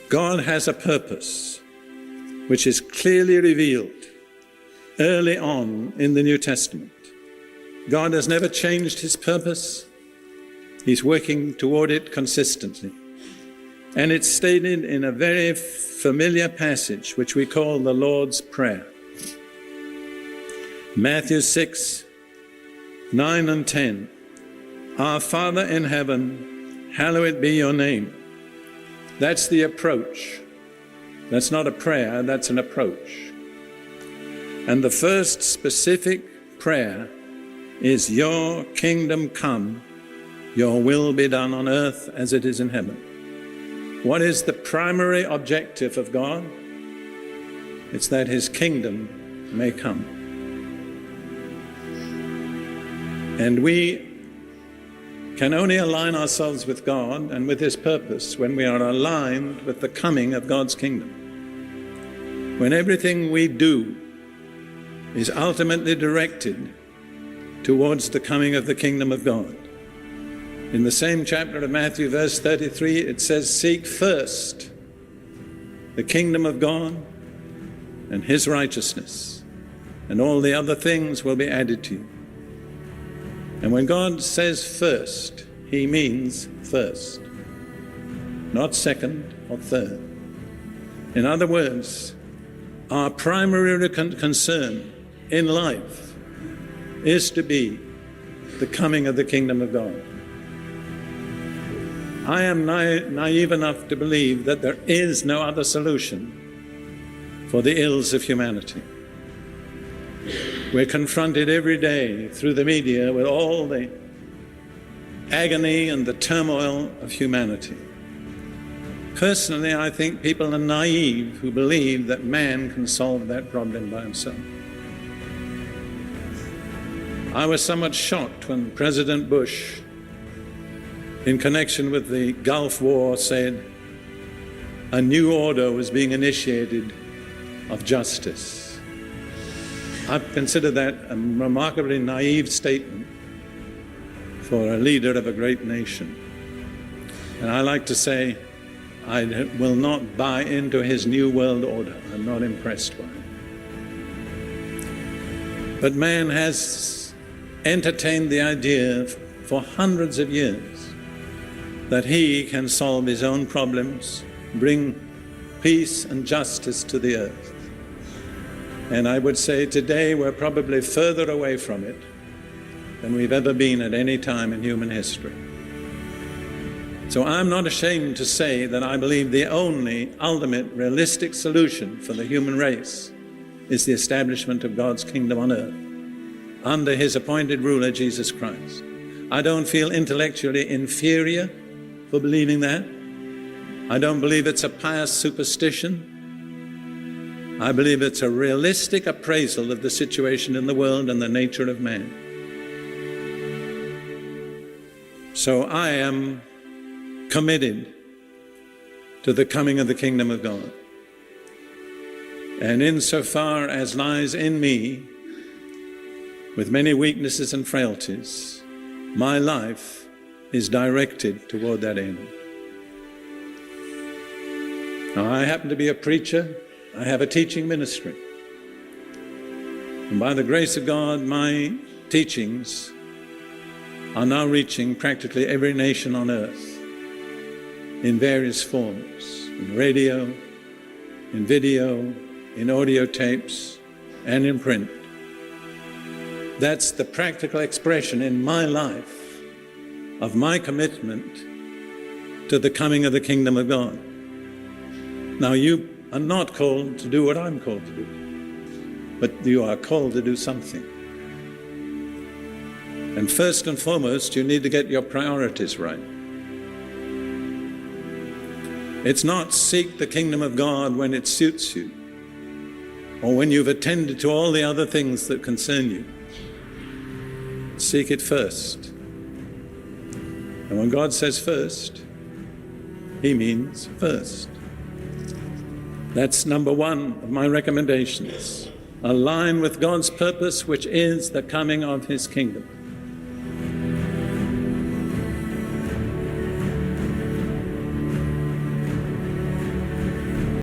God has a purpose which is clearly revealed early on in the New Testament. God has never changed his purpose. He's working toward it consistently. And it's stated in a very familiar passage which we call the Lord's Prayer. Matthew 6, 9 and 10. Our Father in heaven, hallowed be your name. That's the approach. That's not a prayer, that's an approach. And the first specific prayer is, your kingdom come, your will be done on earth as it is in heaven. What is the primary objective of God? It's that his kingdom may come. And we can only align ourselves with God and with his purpose when we are aligned with the coming of God's kingdom. When everything we do is ultimately directed towards the coming of the kingdom of God. In the same chapter of Matthew, verse 33, it says, seek first the kingdom of God and his righteousness, and all the other things will be added to you. And when God says first, he means first, not second or third. In other words, our primary concern in life is to be the coming of the kingdom of God. I am naive enough to believe that there is no other solution for the ills of humanity. We're confronted every day through the media with all the agony and the turmoil of humanity. Personally, I think people are naive who believe that man can solve that problem by himself. I was somewhat shocked when President Bush, in connection with the Gulf War, said a new order was being initiated of justice. I consider that a remarkably naive statement for a leader of a great nation. And I like to say, I will not buy into his new world order. I'm not impressed by it. But man has entertained the idea for hundreds of years that he can solve his own problems, bring peace and justice to the earth. And I would say today we're probably further away from it than we've ever been at any time in human history. So I'm not ashamed to say that I believe the only ultimate realistic solution for the human race is the establishment of God's kingdom on earth under his appointed ruler, Jesus Christ. I don't feel intellectually inferior for believing that. I don't believe it's a pious superstition. I believe it's a realistic appraisal of the situation in the world and the nature of man. So I am committed to the coming of the kingdom of God. And insofar as lies in me, with many weaknesses and frailties, my life is directed toward that end. Now, I happen to be a preacher. I have a teaching ministry. And by the grace of God, my teachings are now reaching practically every nation on earth in various forms, in radio, in video, in audio tapes, and in print. That's the practical expression in my life of my commitment to the coming of the kingdom of God. Now, you are not called to do what I'm called to do, but you are called to do something. And first and foremost, you need to get your priorities right. It's not seek the kingdom of God when it suits you, or when you've attended to all the other things that concern you. Seek it first. And when God says first, he means first. That's number one of my recommendations. Align with God's purpose, which is the coming of his kingdom.